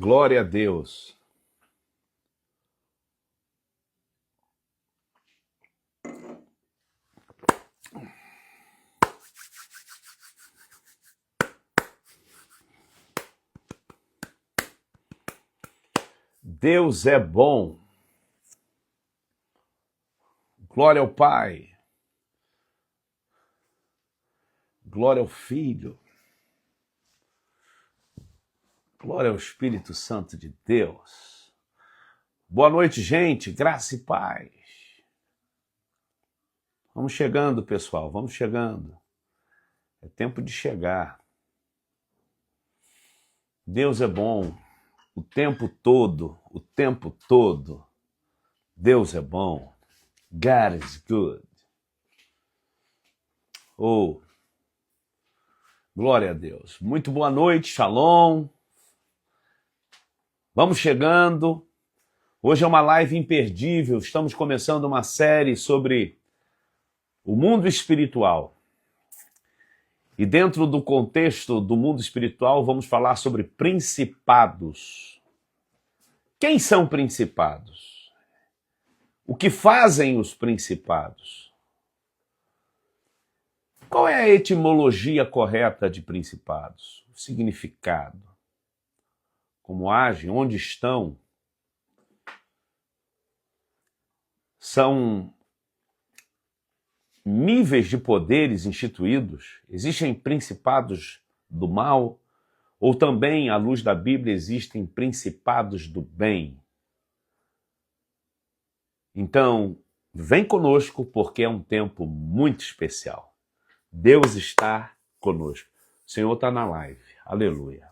Glória a Deus. Deus é bom. Glória ao Pai. Glória ao Filho. Glória ao Espírito Santo de Deus. Boa noite, gente. Graça e paz. Vamos chegando, pessoal. Vamos chegando. É tempo de chegar. Deus é bom. O tempo todo. O tempo todo. Deus é bom. God is good. Oh, glória a Deus. Muito boa noite, shalom. Vamos chegando. Hoje é uma live imperdível. Estamos começando uma série sobre o mundo espiritual. E dentro do contexto do mundo espiritual, vamos falar sobre principados. Quem são principados? O que fazem os principados? Qual é a etimologia correta de principados? O significado? Como agem? Onde estão? São níveis de poderes instituídos? Existem principados do mal? Ou também, à luz da Bíblia, existem principados do bem? Então, vem conosco, porque é um tempo muito especial. Deus está conosco. O Senhor está na live. Aleluia.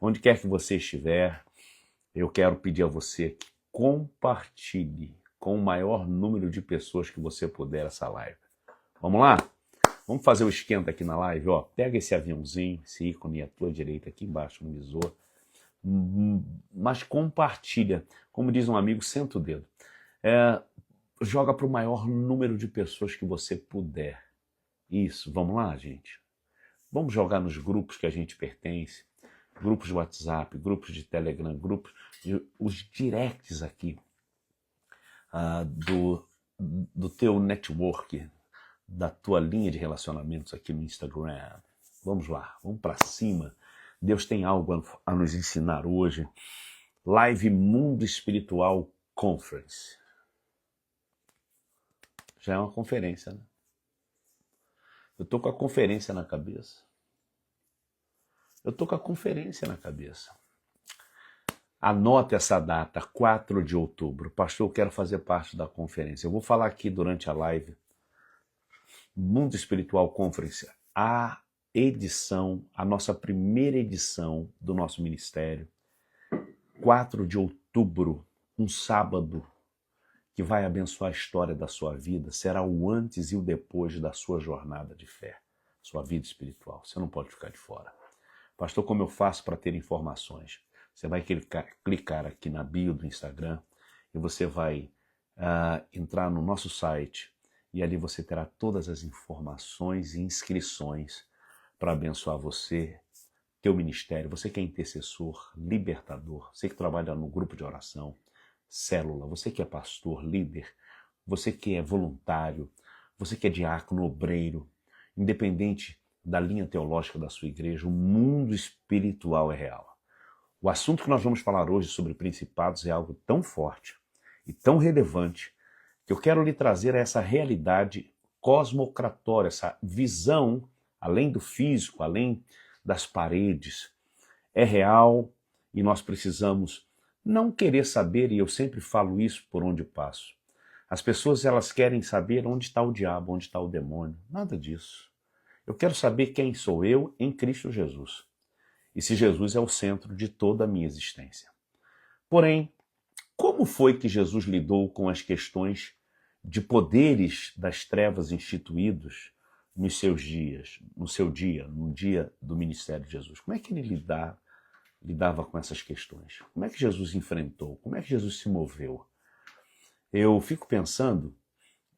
Onde quer que você estiver, eu quero pedir a você que compartilhe com o maior número de pessoas que você puder essa live. Vamos lá? Vamos fazer o esquenta aqui na live, ó. Pega esse aviãozinho, esse ícone à tua direita aqui embaixo no visor. Mas compartilha. Como diz um amigo, senta o dedo. Joga para o maior número de pessoas que você puder. Isso, vamos lá, gente? Vamos jogar nos grupos que a gente pertence. Grupos de WhatsApp, grupos de Telegram, grupos, os directs aqui do teu network, da tua linha de relacionamentos aqui no Instagram. Vamos lá, vamos para cima. Deus tem algo a nos ensinar hoje. Live Mundo Espiritual Conference. Já é uma conferência, né? Eu tô com a conferência na cabeça. Anote essa data, 4 de outubro. Pastor, eu quero fazer parte da conferência. Eu vou falar aqui durante a live. Mundo Espiritual Conference, a nossa primeira edição do nosso ministério. 4 de outubro, um sábado, que vai abençoar a história da sua vida. Será o antes e o depois da sua jornada de fé, sua vida espiritual. Você não pode ficar de fora. Pastor, como eu faço para ter informações? Você vai clicar aqui na bio do Instagram e você vai entrar no nosso site e ali você terá todas as informações e inscrições para abençoar você, teu ministério, você que é intercessor, libertador, você que trabalha no grupo de oração, célula, você que é pastor, líder, você que é voluntário, você que é diácono, obreiro, independente da linha teológica da sua igreja, o mundo espiritual é real. O assunto que nós vamos falar hoje sobre principados é algo tão forte e tão relevante que eu quero lhe trazer essa realidade cosmocratória, essa visão além do físico, além das paredes. É real e nós precisamos não querer saber, e eu sempre falo isso por onde passo. As pessoas elas querem saber onde está o diabo, onde está o demônio. Nada disso. Eu quero saber quem sou eu em Cristo Jesus. E se Jesus é o centro de toda a minha existência. Porém, como foi que Jesus lidou com as questões de poderes das trevas instituídos nos seus dias, no dia do ministério de Jesus? Como é que ele lidava com essas questões? Como é que Jesus enfrentou? Como é que Jesus se moveu? Eu fico pensando,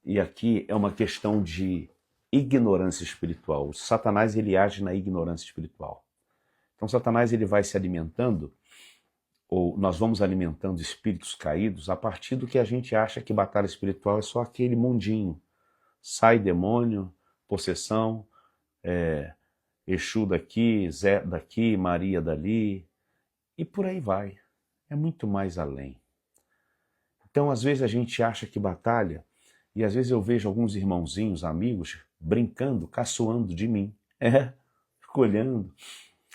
e aqui é uma questão de ignorância espiritual. O Satanás ele age na ignorância espiritual. Então Satanás ele vai se alimentando ou nós vamos alimentando espíritos caídos a partir do que a gente acha que batalha espiritual é só aquele mundinho. Sai demônio, possessão, Exu daqui, Zé daqui, Maria dali, e por aí vai. É muito mais além. Então, às vezes a gente acha que batalha, e às vezes eu vejo alguns irmãozinhos, amigos, brincando, caçoando de mim. Fico olhando.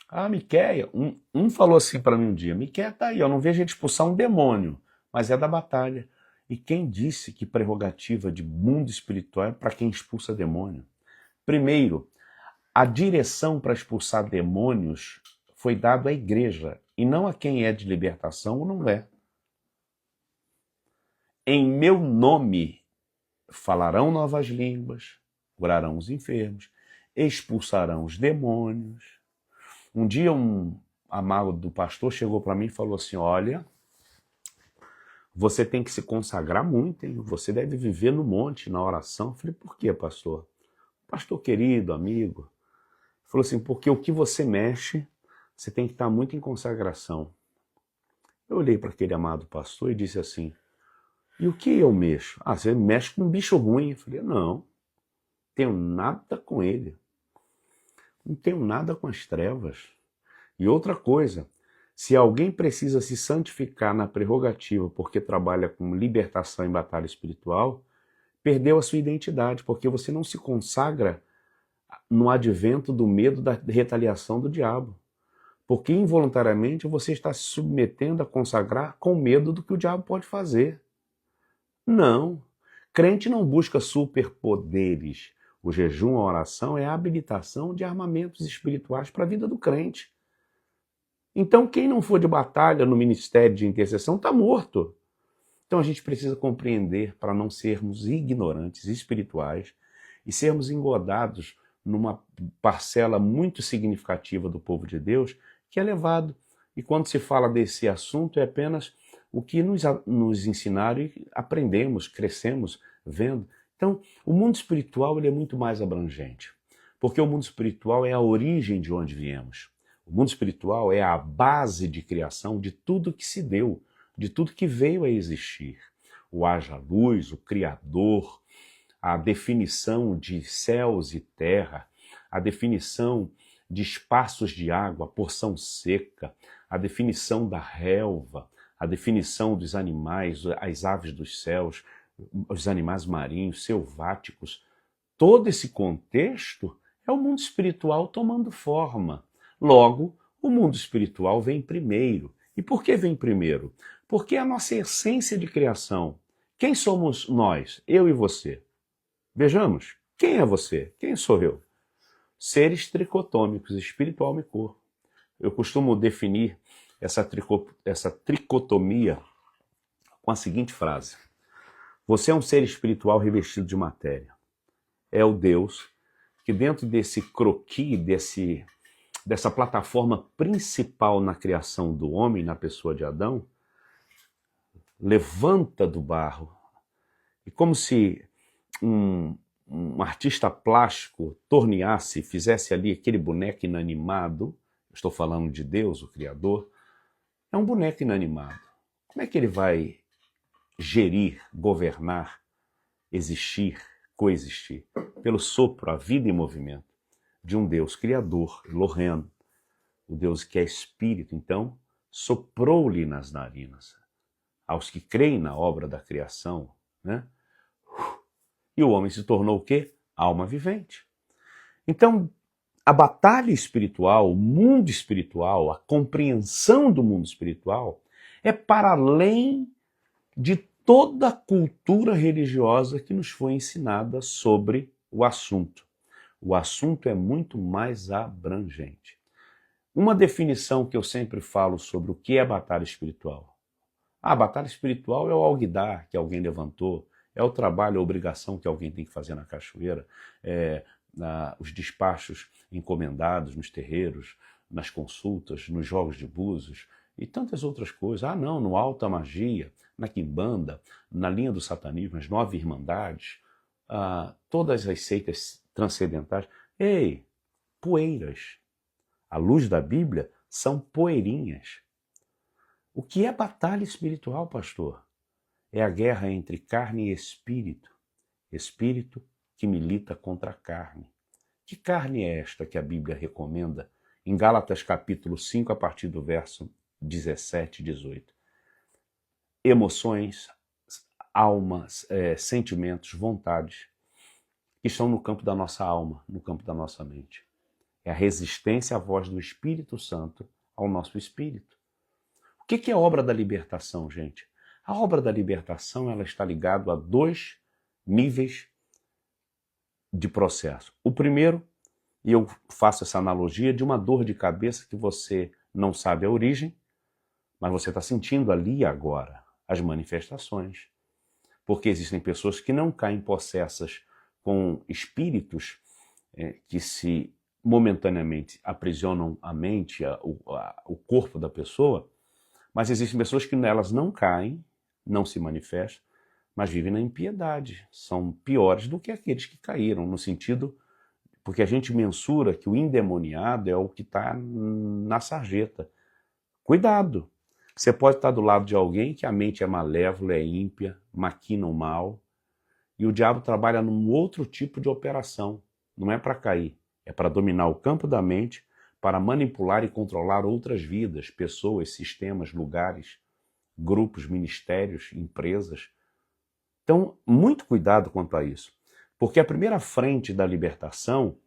Ah, Miquéia, um falou assim para mim um dia, Miquéia tá aí, eu não vejo ele expulsar um demônio, mas é da batalha. E quem disse que prerrogativa de mundo espiritual é para quem expulsa demônio? Primeiro, a direção para expulsar demônios foi dada à igreja, e não a quem é de libertação ou não é. Em meu nome falarão novas línguas, curarão os enfermos, expulsarão os demônios. Um dia um amado do pastor chegou para mim e falou assim, olha, você tem que se consagrar muito, hein? Você deve viver no monte, na oração. Eu falei, por quê, pastor? Pastor querido, amigo. Ele falou assim, porque o que você mexe, você tem que estar muito em consagração. Eu olhei para aquele amado pastor e disse assim, e o que eu mexo? Ah, você mexe com um bicho ruim. Eu falei, não, tenho nada com ele. Não tenho nada com as trevas. E outra coisa, se alguém precisa se santificar na prerrogativa porque trabalha com libertação em batalha espiritual, perdeu a sua identidade, porque você não se consagra no advento do medo da retaliação do diabo. Porque involuntariamente você está se submetendo a consagrar com medo do que o diabo pode fazer. Não. Crente não busca superpoderes. O jejum, a oração é a habilitação de armamentos espirituais para a vida do crente. Então, quem não for de batalha no ministério de intercessão está morto. Então, a gente precisa compreender para não sermos ignorantes espirituais e sermos engodados numa parcela muito significativa do povo de Deus que é levado. E quando se fala desse assunto, é apenas o que nos ensinaram e aprendemos, crescemos vendo. Então, o mundo espiritual ele é muito mais abrangente, porque o mundo espiritual é a origem de onde viemos. O mundo espiritual é a base de criação de tudo que se deu, de tudo que veio a existir. O haja luz, o Criador, a definição de céus e terra, a definição de espaços de água, a porção seca, a definição da relva, a definição dos animais, as aves dos céus, os animais marinhos, selváticos. Todo esse contexto é o mundo espiritual tomando forma. Logo, o mundo espiritual vem primeiro. E por que vem primeiro? Porque é a nossa essência de criação. Quem somos nós? Eu e você. Vejamos, quem é você? Quem sou eu? Seres tricotômicos, espiritual e corpo. Eu costumo definir essa tricotomia com a seguinte frase. Você é um ser espiritual revestido de matéria. É o Deus que dentro desse croquis, dessa plataforma principal na criação do homem, na pessoa de Adão, levanta do barro. E como se um artista plástico torneasse, fizesse ali aquele boneco inanimado, estou falando de Deus, o Criador, é um boneco inanimado. Como é que ele vai gerir, governar, existir, coexistir? Pelo sopro, a vida em movimento de um Deus criador, Elohim, o Deus que é espírito. Então, soprou-lhe nas narinas. Aos que creem na obra da criação, né? E o homem se tornou o quê? Alma vivente. Então, a batalha espiritual, o mundo espiritual, a compreensão do mundo espiritual é para além de toda a cultura religiosa que nos foi ensinada sobre o assunto. O assunto é muito mais abrangente. Uma definição que eu sempre falo sobre o que é batalha espiritual. A batalha espiritual é o alguidar que alguém levantou, é o trabalho, a obrigação que alguém tem que fazer na cachoeira, os despachos encomendados nos terreiros, nas consultas, nos jogos de búzios e tantas outras coisas. Ah, não, no alta magia, na quimbanda, na linha do satanismo, as 9 irmandades, todas as seitas transcendentais. Ei, poeiras. À luz da Bíblia, são poeirinhas. O que é batalha espiritual, pastor? É a guerra entre carne e espírito. Espírito que milita contra a carne. Que carne é esta que a Bíblia recomenda em Gálatas capítulo 5, a partir do verso 17 e 18? Emoções, almas, sentimentos, vontades, que estão no campo da nossa alma, no campo da nossa mente. É a resistência à voz do Espírito Santo ao nosso espírito. O que é a obra da libertação, gente? A obra da libertação ela está ligada a 2 níveis de processo. O primeiro, e eu faço essa analogia, de uma dor de cabeça que você não sabe a origem, mas você está sentindo ali e agora as manifestações. Porque existem pessoas que não caem possessas com espíritos que se momentaneamente aprisionam a mente, o corpo da pessoa, mas existem pessoas que elas não caem, não se manifestam, mas vivem na impiedade. São piores do que aqueles que caíram, no sentido, porque a gente mensura que o endemoniado é o que está na sarjeta. Cuidado! Você pode estar do lado de alguém que a mente é malévola, é ímpia, maquina o mal, e o diabo trabalha num outro tipo de operação. Não é para cair, é para dominar o campo da mente, para manipular e controlar outras vidas, pessoas, sistemas, lugares, grupos, ministérios, empresas. Então, muito cuidado quanto a isso, porque a primeira frente da libertação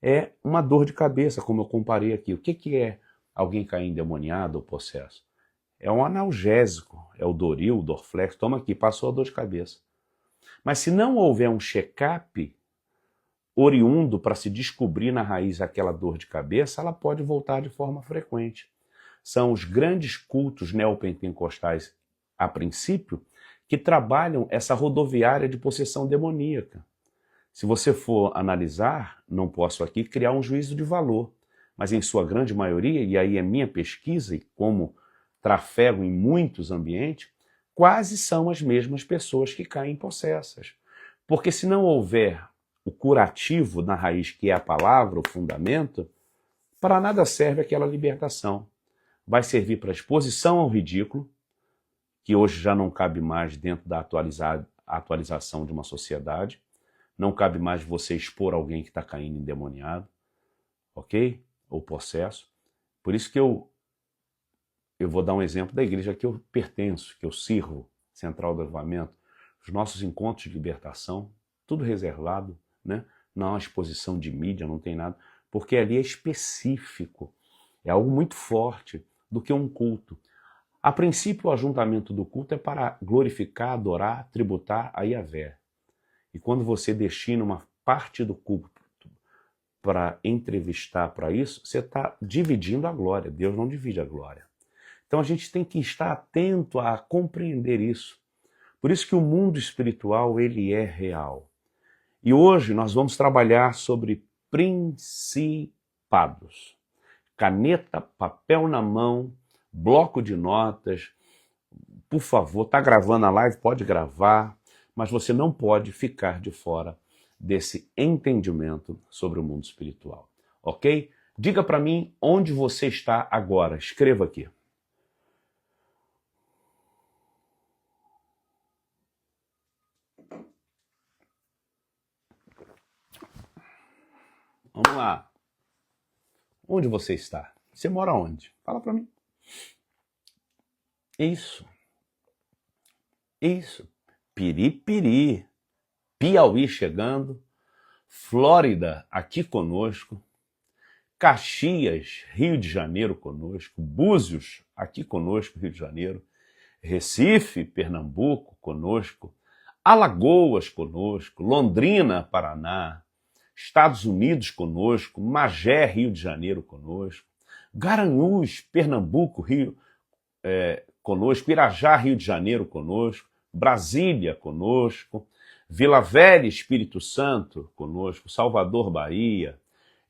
é uma dor de cabeça, como eu comparei aqui. O que é alguém cair endemoniado ou possesso? É um analgésico, é o Doril, o Dorflex, toma aqui, passou a dor de cabeça. Mas se não houver um check-up oriundo para se descobrir na raiz aquela dor de cabeça, ela pode voltar de forma frequente. São os grandes cultos neopentecostais, a princípio, que trabalham essa rodoviária de possessão demoníaca. Se você for analisar, não posso aqui criar um juízo de valor, mas em sua grande maioria, e aí é minha pesquisa, e como trafego em muitos ambientes, quase são as mesmas pessoas que caem possessas. Porque se não houver o curativo na raiz, que é a palavra, o fundamento, para nada serve aquela libertação. Vai servir para exposição ao ridículo, que hoje já não cabe mais dentro da atualização de uma sociedade. Não cabe mais você expor alguém que está caindo endemoniado, ok? Ou possesso. Por isso que eu vou dar um exemplo da igreja que eu pertenço, que eu sirvo, Central do Avivamento. Os nossos encontros de libertação, tudo reservado, né? Não há uma exposição de mídia, não tem nada, porque ali é específico, é algo muito forte do que um culto. A princípio, o ajuntamento do culto é para glorificar, adorar, tributar a Yahvé. E quando você destina uma parte do culto para entrevistar para isso, você está dividindo a glória. Deus não divide a glória. Então a gente tem que estar atento a compreender isso. Por isso que o mundo espiritual, ele é real. E hoje nós vamos trabalhar sobre principados. Caneta, papel na mão, bloco de notas. Por favor, está gravando a live? Pode gravar, mas você não pode ficar de fora desse entendimento sobre o mundo espiritual, ok? Diga para mim onde você está agora. Escreva aqui. Vamos lá. Onde você está? Você mora onde? Fala para mim. Isso. Piripiri. Piauí chegando. Flórida aqui conosco. Caxias, Rio de Janeiro conosco. Búzios aqui conosco, Rio de Janeiro. Recife, Pernambuco conosco. Alagoas conosco. Londrina, Paraná. Estados Unidos conosco, Magé, Rio de Janeiro conosco, Garanhuns, Pernambuco, Rio conosco, Irajá, Rio de Janeiro conosco, Brasília conosco, Vila Velha, Espírito Santo conosco, Salvador, Bahia,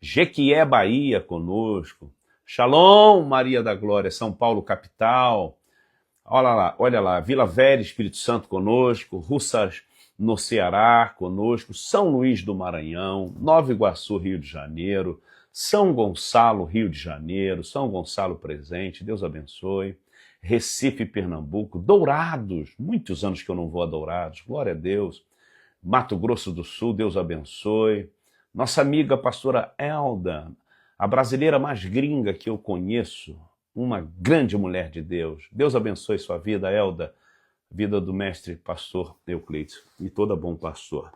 Jequié, Bahia conosco, Shalom, Maria da Glória, São Paulo, capital, olha lá, Vila Velha, Espírito Santo conosco, Russas, no Ceará, conosco, São Luís do Maranhão, Nova Iguaçu, Rio de Janeiro, São Gonçalo, Rio de Janeiro, São Gonçalo presente, Deus abençoe, Recife, Pernambuco, Dourados, muitos anos que eu não vou a Dourados, glória a Deus. Mato Grosso do Sul, Deus abençoe. Nossa amiga pastora Elda, a brasileira mais gringa que eu conheço, uma grande mulher de Deus. Deus abençoe sua vida, Elda, vida do mestre pastor Euclides e toda bom pastor.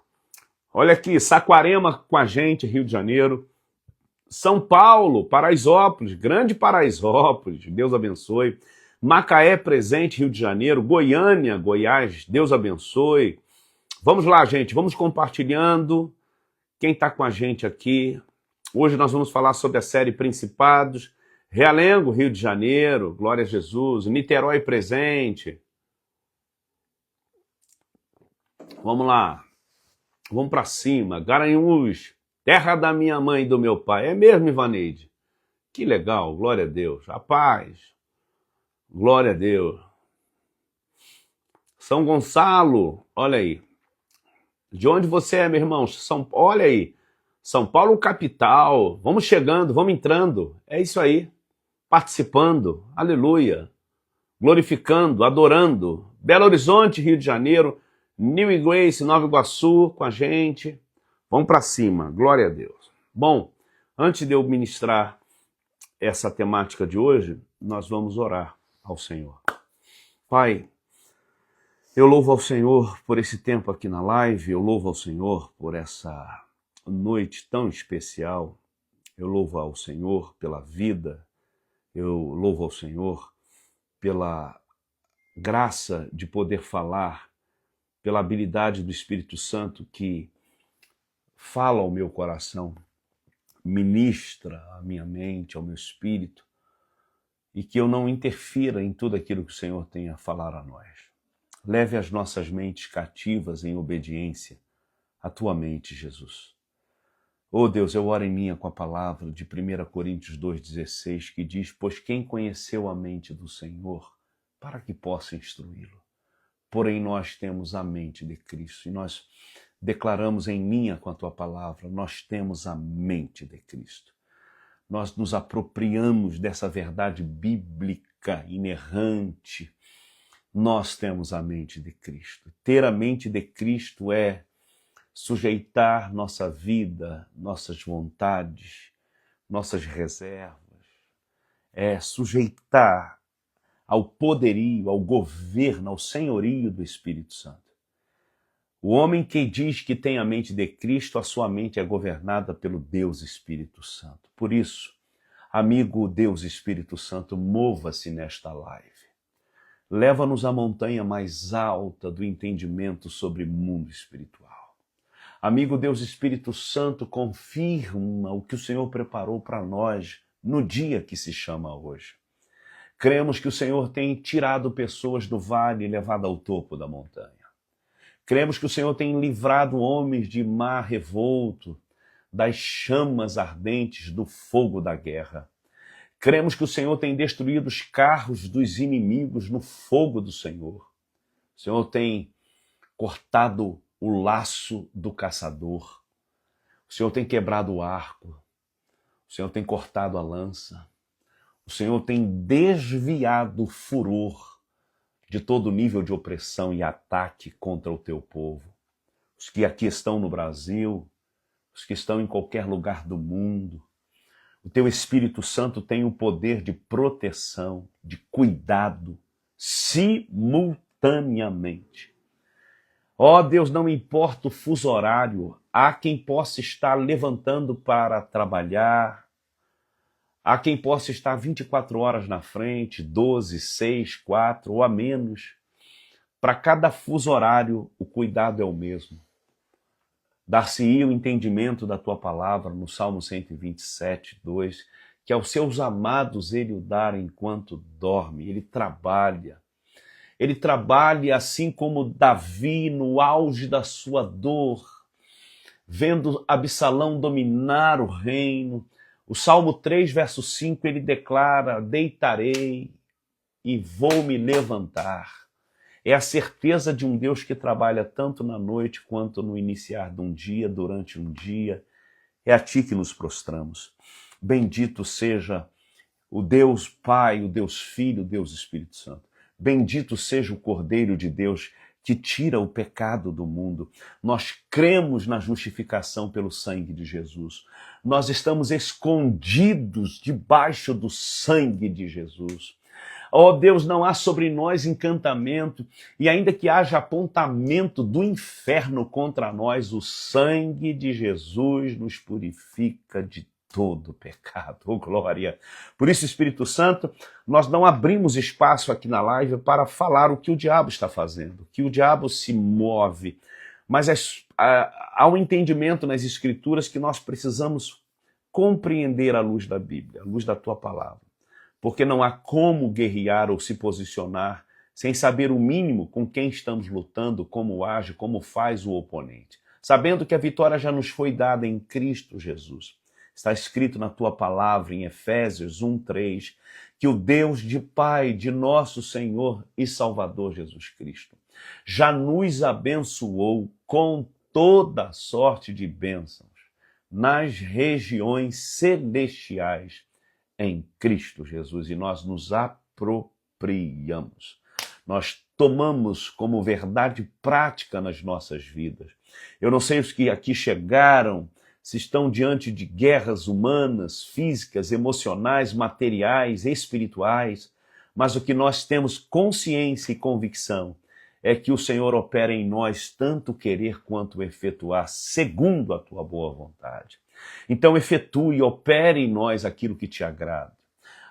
Olha aqui, Saquarema com a gente, Rio de Janeiro. São Paulo, Paraisópolis, grande Paraisópolis, Deus abençoe. Macaé presente, Rio de Janeiro. Goiânia, Goiás, Deus abençoe. Vamos lá, gente, vamos compartilhando. Quem está com a gente aqui? Hoje nós vamos falar sobre a série Principados. Realengo, Rio de Janeiro, glória a Jesus. Niterói presente. Vamos lá, vamos para cima. Garanhuns, terra da minha mãe e do meu pai. É mesmo, Ivaneide? Que legal, glória a Deus. A paz, glória a Deus. São Gonçalo, olha aí. De onde você é, meu irmão? Olha aí. São Paulo, capital. Vamos chegando, vamos entrando. É isso aí. Participando. Aleluia. Glorificando, adorando. Belo Horizonte, Rio de Janeiro. New Grace, Nova Iguaçu, com a gente. Vamos para cima. Glória a Deus. Bom, antes de eu ministrar essa temática de hoje, nós vamos orar ao Senhor. Pai, eu louvo ao Senhor por esse tempo aqui na live, eu louvo ao Senhor por essa noite tão especial, eu louvo ao Senhor pela vida, eu louvo ao Senhor pela graça de poder falar, pela habilidade do Espírito Santo que fala ao meu coração, ministra à minha mente, ao meu espírito, e que eu não interfira em tudo aquilo que o Senhor tem a falar a nós. Leve as nossas mentes cativas em obediência à tua mente, Jesus. Oh Deus, eu oro em minha com a palavra de 1 Coríntios 2,16, que diz: pois quem conheceu a mente do Senhor, para que possa instruí-lo? Porém nós temos a mente de Cristo, e nós declaramos em minha com a tua palavra, nós temos a mente de Cristo. Nós nos apropriamos dessa verdade bíblica, inerrante. Nós temos a mente de Cristo. Ter a mente de Cristo é sujeitar nossa vida, nossas vontades, nossas reservas. É sujeitar ao poderio, ao governo, ao senhorio do Espírito Santo. O homem que diz que tem a mente de Cristo, a sua mente é governada pelo Deus Espírito Santo. Por isso, amigo Deus Espírito Santo, mova-se nesta live. Leva-nos à montanha mais alta do entendimento sobre o mundo espiritual. Amigo Deus Espírito Santo, confirma o que o Senhor preparou para nós no dia que se chama hoje. Cremos que o Senhor tem tirado pessoas do vale e levado ao topo da montanha. Cremos que o Senhor tem livrado homens de mar revolto, das chamas ardentes do fogo da guerra. Cremos que o Senhor tem destruído os carros dos inimigos no fogo do Senhor. O Senhor tem cortado o laço do caçador. O Senhor tem quebrado o arco. O Senhor tem cortado a lança. O Senhor tem desviado o furor de todo nível de opressão e ataque contra o teu povo. Os que aqui estão no Brasil, os que estão em qualquer lugar do mundo. O teu Espírito Santo tem o poder de proteção, de cuidado, simultaneamente. Ó Deus, não importa o fuso horário, há quem possa estar levantando para trabalhar, há quem possa estar 24 horas na frente, 12, 6, 4 ou a menos. Para cada fuso horário, o cuidado é o mesmo. Dar-se-ia o entendimento da tua palavra no Salmo 127, 2, que aos seus amados ele o dá enquanto dorme, ele trabalha. Ele trabalha assim como Davi no auge da sua dor, vendo Absalão dominar o reino. O Salmo 3, verso 5, ele declara: deitarei e vou me levantar. É a certeza de um Deus que trabalha tanto na noite quanto no iniciar de um dia, durante um dia. É a ti que nos prostramos. Bendito seja o Deus Pai, o Deus Filho, o Deus Espírito Santo. Bendito seja o Cordeiro de Deus que tira o pecado do mundo. Nós cremos na justificação pelo sangue de Jesus. Nós estamos escondidos debaixo do sangue de Jesus. Ó Deus, não há sobre nós encantamento, e ainda que haja apontamento do inferno contra nós, o sangue de Jesus nos purifica de todo pecado. Oh, glória! Por isso, Espírito Santo, nós não abrimos espaço aqui na live para falar o que o diabo está fazendo, que o diabo se move, mas há um entendimento nas Escrituras que nós precisamos compreender à luz da Bíblia, à luz da tua palavra, porque não há como guerrear ou se posicionar sem saber o mínimo com quem estamos lutando, como age, como faz o oponente, sabendo que a vitória já nos foi dada em Cristo Jesus. Está escrito na tua palavra, em Efésios 1:3, que o Deus de Pai, de nosso Senhor e Salvador Jesus Cristo, já nos abençoou com toda sorte de bênçãos nas regiões celestiais em Cristo Jesus. E nós nos apropriamos. Nós tomamos como verdade prática nas nossas vidas. Eu não sei os que aqui chegaram, se estão diante de guerras humanas, físicas, emocionais, materiais, espirituais, mas o que nós temos consciência e convicção é que o Senhor opera em nós tanto querer quanto efetuar, segundo a tua boa vontade. Então efetue e opere em nós aquilo que te agrada.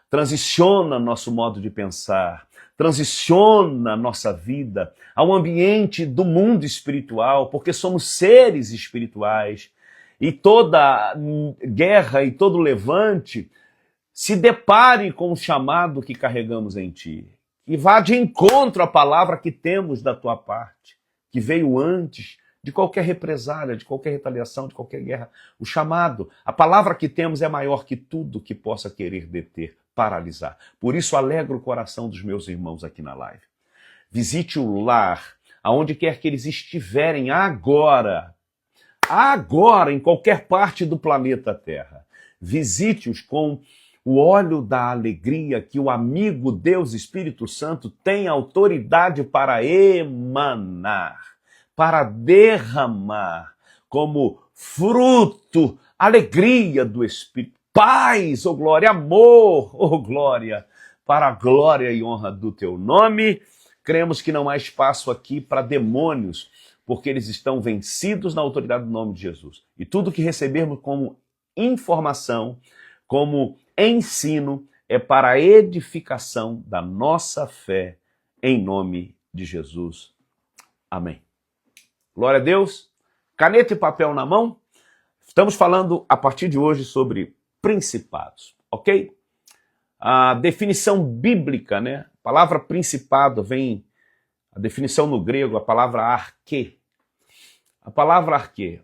Transiciona nosso modo de pensar, transiciona nossa vida ao ambiente do mundo espiritual, porque somos seres espirituais. E toda guerra e todo levante se depare com o chamado que carregamos em ti. E vá de encontro à palavra que temos da tua parte, que veio antes de qualquer represália, de qualquer retaliação, de qualquer guerra. O chamado, a palavra que temos é maior que tudo que possa querer deter, paralisar. Por isso alegra o coração dos meus irmãos aqui na live. Visite o lar, aonde quer que eles estiverem agora, em qualquer parte do planeta Terra. Visite-os com o óleo da alegria que o amigo Deus Espírito Santo tem autoridade para emanar, para derramar como fruto, alegria do Espírito, paz, oh glória, amor, oh glória, para a glória e honra do teu nome. Cremos que não há espaço aqui para demônios, porque eles estão vencidos na autoridade do nome de Jesus. E tudo que recebermos como informação, como ensino, é para a edificação da nossa fé, em nome de Jesus. Amém. Glória a Deus. Caneta e papel na mão. Estamos falando a partir de hoje sobre principados, ok? A definição bíblica, né? A palavra principado vem, a definição no grego, a palavra arquê. A palavra arquê,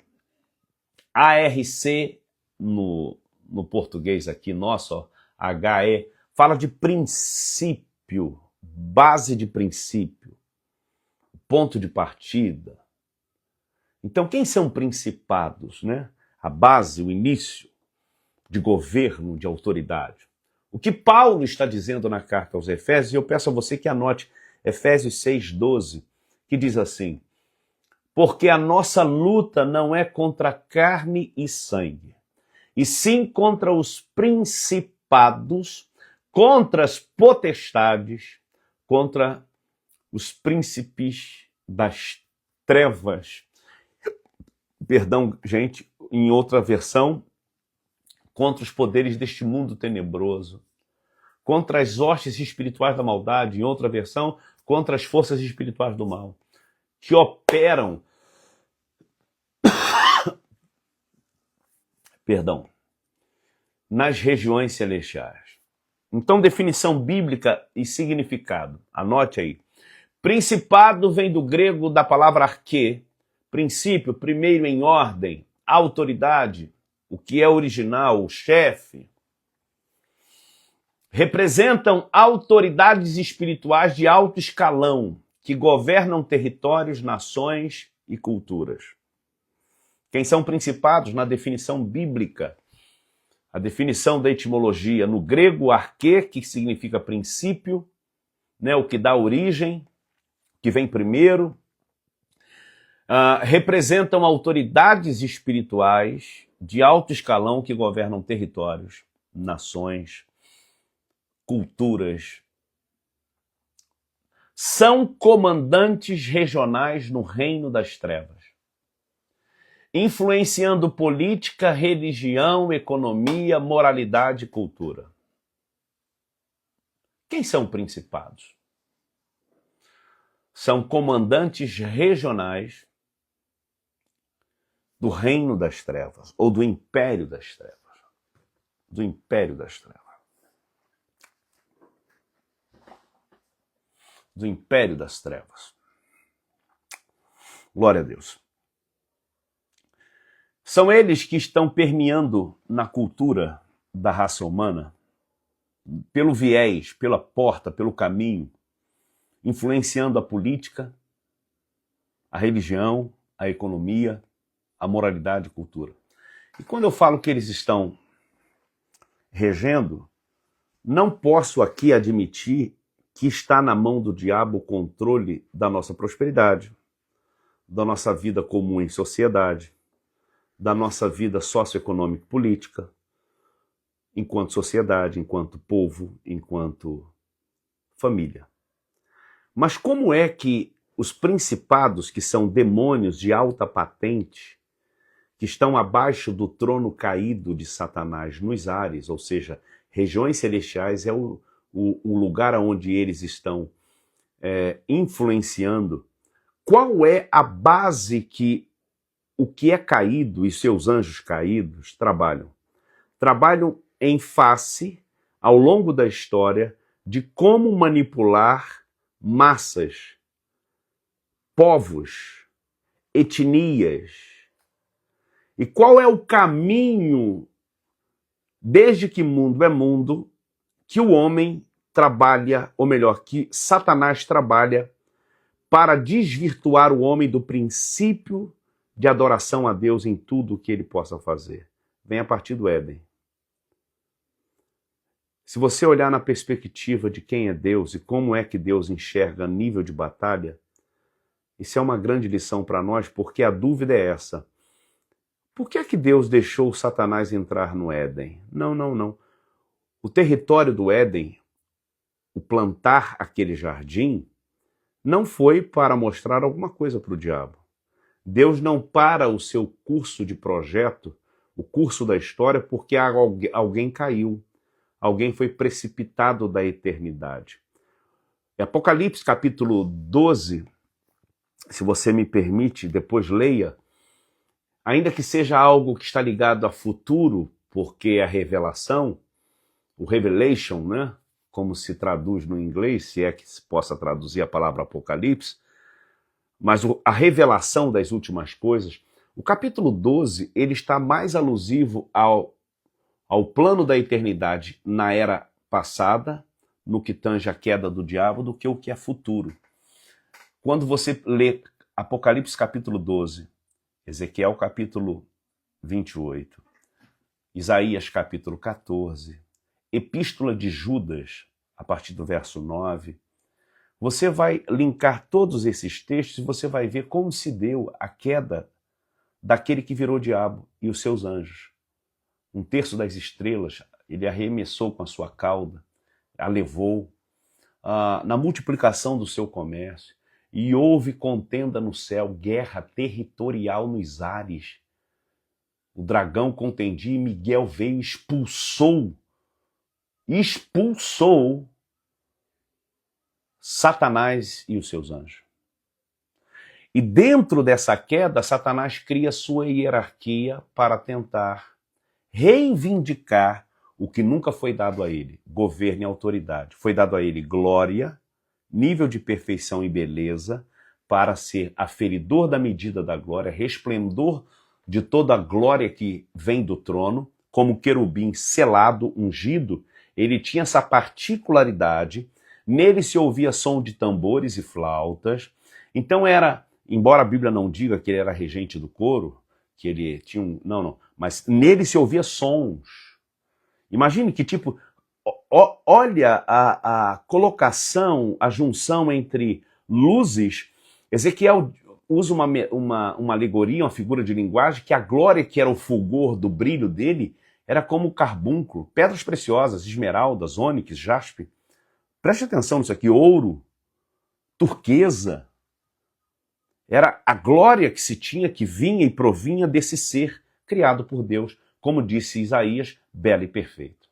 ARC no português aqui, nosso, ó, HE, fala de princípio, base de princípio, ponto de partida. Então, quem são principados, né? A base, o início de governo, de autoridade. O que Paulo está dizendo na carta aos Efésios, e eu peço a você que anote Efésios 6:12, que diz assim: porque a nossa luta não é contra carne e sangue, e sim contra os principados, contra as potestades, contra os príncipes das trevas. Perdão, gente, em outra versão, contra os poderes deste mundo tenebroso, contra as hostes espirituais da maldade, em outra versão, contra as forças espirituais do mal, que operam, nas regiões celestiais. Então, definição bíblica e significado. Anote aí. Principado vem do grego da palavra arquê, princípio, primeiro em ordem, autoridade, o que é original, o chefe. Representam autoridades espirituais de alto escalão, que governam territórios, nações e culturas. Quem são principados na definição bíblica? A definição da etimologia no grego, arquê, que significa princípio, né, o que dá origem, que vem primeiro, representam autoridades espirituais de alto escalão que governam territórios, nações, culturas. São comandantes regionais no reino das trevas, influenciando política, religião, economia, moralidade e cultura. Quem são principados? São comandantes regionais do reino das trevas, ou do império das trevas. Do império das trevas. Do império das trevas. Glória a Deus. São eles que estão permeando na cultura da raça humana, pelo viés, pela porta, pelo caminho, influenciando a política, a religião, a economia, a moralidade e cultura. E quando eu falo que eles estão regendo, não posso aqui admitir que está na mão do diabo o controle da nossa prosperidade, da nossa vida comum em sociedade, da nossa vida socioeconômica e política, enquanto sociedade, enquanto povo, enquanto família. Mas como é que os principados, que são demônios de alta patente, que estão abaixo do trono caído de Satanás nos ares, ou seja, regiões celestiais é o lugar onde eles estão influenciando, qual é a base que o que é caído e seus anjos caídos trabalham? Trabalham em face, ao longo da história, de como manipular massas, povos, etnias. E qual é o caminho, desde que mundo é mundo, que o homem trabalha, ou melhor, que Satanás trabalha para desvirtuar o homem do princípio de adoração a Deus em tudo o que ele possa fazer? Vem a partir do Éden. Se você olhar na perspectiva de quem é Deus e como é que Deus enxerga nível de batalha, isso é uma grande lição para nós, porque a dúvida é essa. Por que é que Deus deixou Satanás entrar no Éden? Não. O território do Éden, o plantar aquele jardim, não foi para mostrar alguma coisa para o diabo. Deus não para o seu curso de projeto, o curso da história, porque alguém caiu. Alguém foi precipitado da eternidade. Apocalipse capítulo 12, se você me permite, depois leia, ainda que seja algo que está ligado a futuro, porque a revelação, o revelation, né, como se traduz no inglês, se é que se possa traduzir a palavra Apocalipse, mas a revelação das últimas coisas, o capítulo 12, ele está mais alusivo ao plano da eternidade na era passada, no que tange a queda do diabo, do que o que é futuro. Quando você lê Apocalipse capítulo 12, Ezequiel capítulo 28, Isaías capítulo 14, Epístola de Judas, a partir do verso 9, você vai linkar todos esses textos e você vai ver como se deu a queda daquele que virou diabo e os seus anjos. 1/3 das estrelas ele arremessou com a sua cauda, a levou na multiplicação do seu comércio, e houve contenda no céu, guerra territorial nos ares. O dragão contendia e Miguel veio e expulsou Satanás e os seus anjos. E dentro dessa queda, Satanás cria sua hierarquia para tentar reivindicar o que nunca foi dado a ele, governo e autoridade. Foi dado a ele glória, nível de perfeição e beleza, para ser aferidor da medida da glória, resplendor de toda a glória que vem do trono, como querubim selado, ungido. Ele tinha essa particularidade, nele se ouvia som de tambores e flautas. Então era, embora a Bíblia não diga que ele era regente do coro, que ele tinha mas nele se ouvia sons. Imagine que tipo, olha a colocação, a junção entre luzes. Ezequiel usa uma alegoria, uma figura de linguagem, que a glória que era o fulgor do brilho dele era como carbúnculo, pedras preciosas, esmeraldas, ônix, jaspe. Preste atenção nisso aqui, ouro, turquesa. Era a glória que se tinha, que vinha e provinha desse ser criado por Deus, como disse Isaías, belo e perfeito.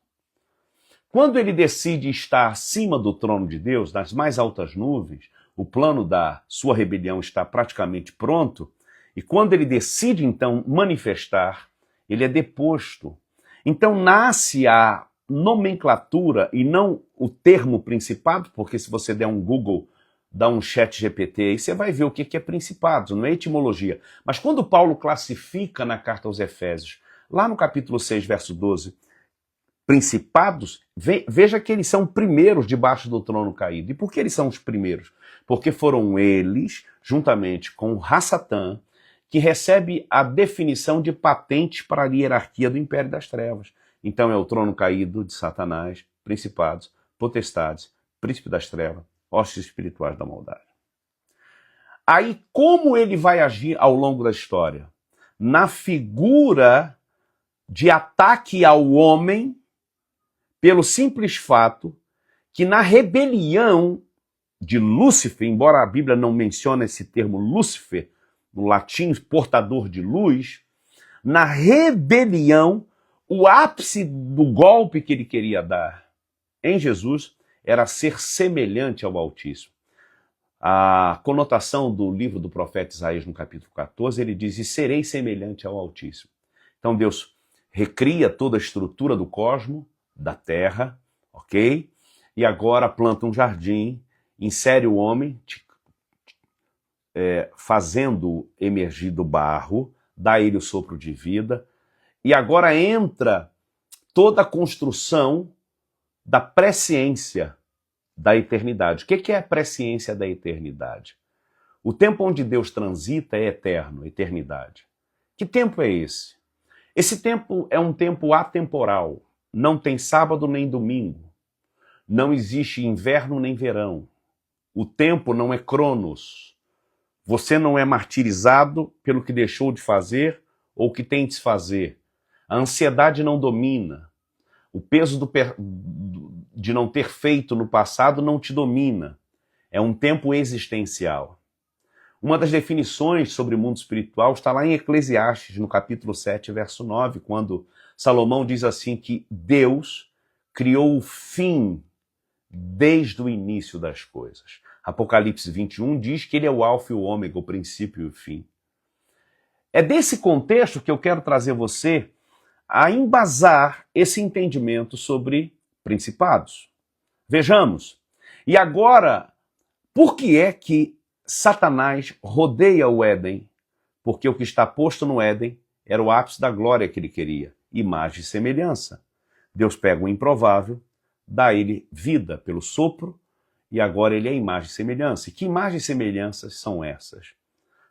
Quando ele decide estar acima do trono de Deus, nas mais altas nuvens, o plano da sua rebelião está praticamente pronto, e quando ele decide então manifestar, ele é deposto. Então nasce a nomenclatura e não o termo principado, porque se você der um Google, dá um chat GPT aí, você vai ver o que é principado, não é etimologia. Mas quando Paulo classifica na carta aos Efésios, lá no capítulo 6, verso 12, principados, veja que eles são primeiros debaixo do trono caído. E por que eles são os primeiros? Porque foram eles, juntamente com Hassatã, que recebe a definição de patentes para a hierarquia do Império das Trevas. Então é o trono caído de Satanás, principados, potestades, príncipe das trevas, hostes espirituais da maldade. Aí como ele vai agir ao longo da história? Na figura de ataque ao homem, pelo simples fato que na rebelião de Lúcifer, embora a Bíblia não mencione esse termo Lúcifer, no latim portador de luz, na rebelião, o ápice do golpe que ele queria dar em Jesus era ser semelhante ao Altíssimo. A conotação do livro do profeta Isaías, no capítulo 14, ele diz, e serei semelhante ao Altíssimo. Então Deus recria toda a estrutura do cosmos, da terra, ok? E agora planta um jardim, insere o homem, fazendo emergir do barro, dá a ele o sopro de vida, e agora entra toda a construção da presciência da eternidade. O que é a presciência da eternidade? O tempo onde Deus transita é eterno, eternidade. Que tempo é esse? Esse tempo é um tempo atemporal. Não tem sábado nem domingo. Não existe inverno nem verão. O tempo não é cronos. Você não é martirizado pelo que deixou de fazer ou que tem de se fazer. A ansiedade não domina. O peso de não ter feito no passado não te domina. É um tempo existencial. Uma das definições sobre o mundo espiritual está lá em Eclesiastes, no capítulo 7, verso 9, quando Salomão diz assim que Deus criou o fim desde o início das coisas. Apocalipse 21 diz que ele é o alfa e o ômega, o princípio e o fim. É desse contexto que eu quero trazer você a embasar esse entendimento sobre principados. Vejamos. E agora, por que é que Satanás rodeia o Éden? Porque o que está posto no Éden era o ápice da glória que ele queria. Imagem e semelhança. Deus pega o improvável, dá a ele vida pelo sopro, e agora ele é imagem e semelhança. E que imagem e semelhanças são essas?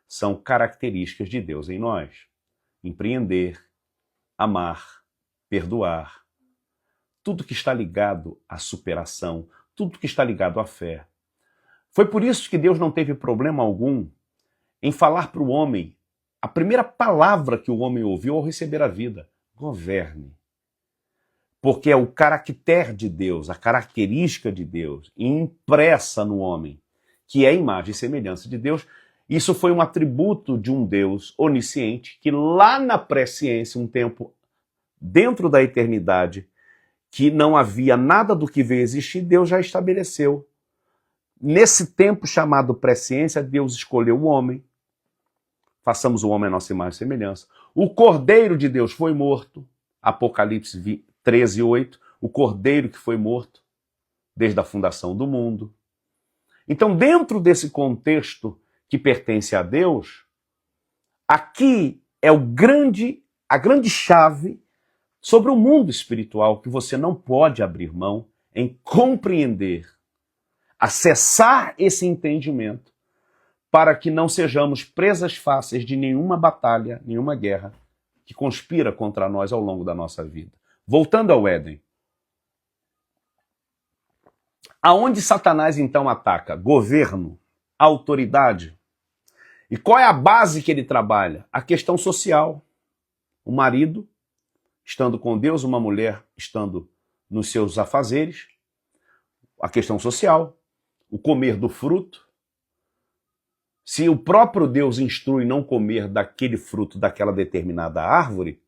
São características de Deus em nós. Empreender, amar, perdoar. Tudo que está ligado à superação, tudo que está ligado à fé. Foi por isso que Deus não teve problema algum em falar para o homem a primeira palavra que o homem ouviu ao receber a vida: governe. Porque é o caractere de Deus, a característica de Deus, impressa no homem, que é a imagem e semelhança de Deus. Isso foi um atributo de um Deus onisciente, que lá na presciência, um tempo dentro da eternidade, que não havia nada do que veio existir, Deus já estabeleceu. Nesse tempo chamado presciência, Deus escolheu o homem. Façamos o homem a nossa imagem e semelhança. O Cordeiro de Deus foi morto. Apocalipse 13, 8. O Cordeiro que foi morto desde a fundação do mundo. Então, dentro desse contexto que pertence a Deus, aqui é a grande chave sobre o mundo espiritual que você não pode abrir mão em compreender, acessar esse entendimento, para que não sejamos presas fáceis de nenhuma batalha, nenhuma guerra que conspira contra nós ao longo da nossa vida. Voltando ao Éden. Aonde Satanás então ataca? Governo, autoridade. E qual é a base que ele trabalha? A questão social. O marido estando com Deus, uma mulher estando nos seus afazeres, a questão social, o comer do fruto. Se o próprio Deus instrui não comer daquele fruto daquela determinada árvore,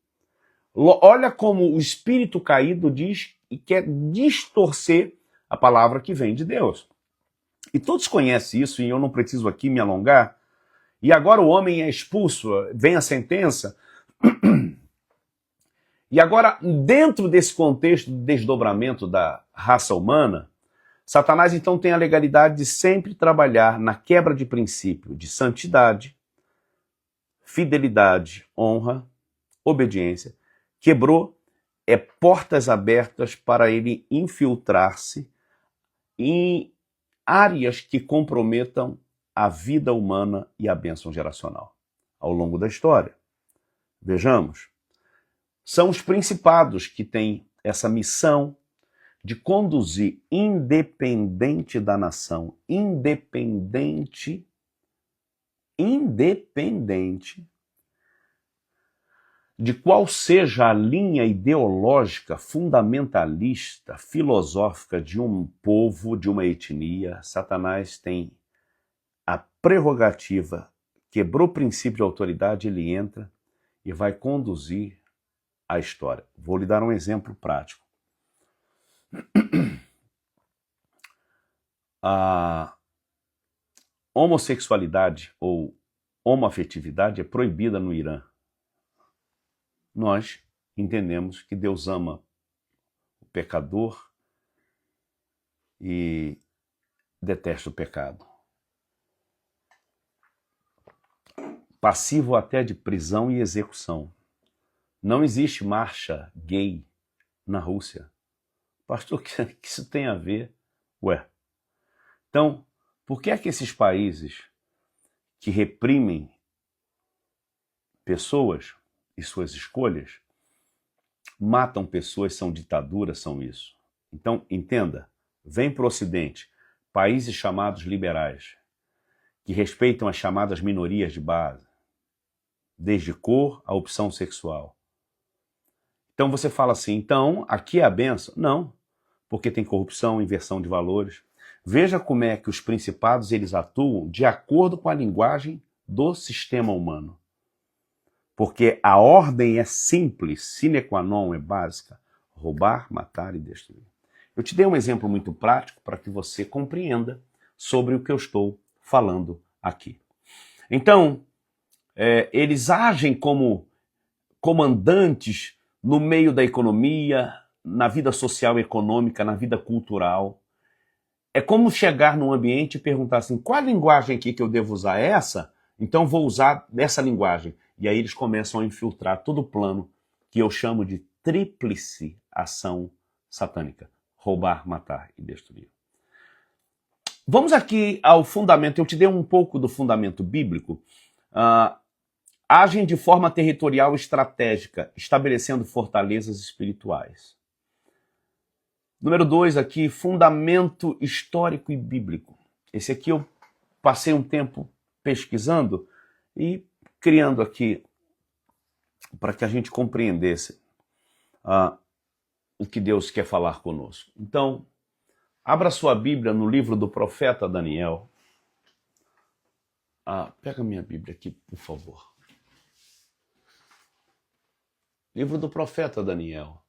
olha como o espírito caído diz e quer distorcer a palavra que vem de Deus. E todos conhecem isso, e eu não preciso aqui me alongar. E agora o homem é expulso, vem a sentença. E agora, dentro desse contexto de desdobramento da raça humana, Satanás então tem a legalidade de sempre trabalhar na quebra de princípio de santidade, fidelidade, honra, obediência. Quebrou portas abertas para ele infiltrar-se em áreas que comprometam a vida humana e a bênção geracional ao longo da história. Vejamos, são os principados que têm essa missão de conduzir, independente da nação, independente de qual seja a linha ideológica, fundamentalista, filosófica de um povo, de uma etnia, Satanás tem a prerrogativa, quebrou o princípio de autoridade, ele entra e vai conduzir a história. Vou lhe dar um exemplo prático. A homossexualidade ou homoafetividade é proibida no Irã. Nós entendemos que Deus ama o pecador e detesta o pecado. Passivo até de prisão e execução. Não existe marcha gay na Rússia. Pastor, o que isso tem a ver? Ué, então, por que é que esses países que reprimem pessoas e suas escolhas matam pessoas, são ditaduras, são isso? Então, entenda, vem para o Ocidente, países chamados liberais, que respeitam as chamadas minorias de base, desde cor a opção sexual. Então você fala assim, então aqui é a benção? Não, porque tem corrupção, inversão de valores. Veja como é que os principados eles atuam de acordo com a linguagem do sistema humano. Porque a ordem é simples, sine qua non, é básica. Roubar, matar e destruir. Eu te dei um exemplo muito prático para que você compreenda sobre o que eu estou falando aqui. Então, eles agem como comandantes no meio da economia, na vida social e econômica, na vida cultural. É como chegar num ambiente e perguntar assim, qual a linguagem aqui que eu devo usar? Essa? Então vou usar essa linguagem. E aí eles começam a infiltrar todo o plano que eu chamo de tríplice ação satânica. Roubar, matar e destruir. Vamos aqui ao fundamento. Eu te dei um pouco do fundamento bíblico. Agem de forma territorial estratégica, estabelecendo fortalezas espirituais. Número 2 aqui, fundamento histórico e bíblico. Esse aqui eu passei um tempo pesquisando e criando aqui para que a gente compreendesse o que Deus quer falar conosco. Então, abra sua Bíblia no livro do profeta Daniel. Pega minha Bíblia aqui, por favor. Livro do profeta Daniel.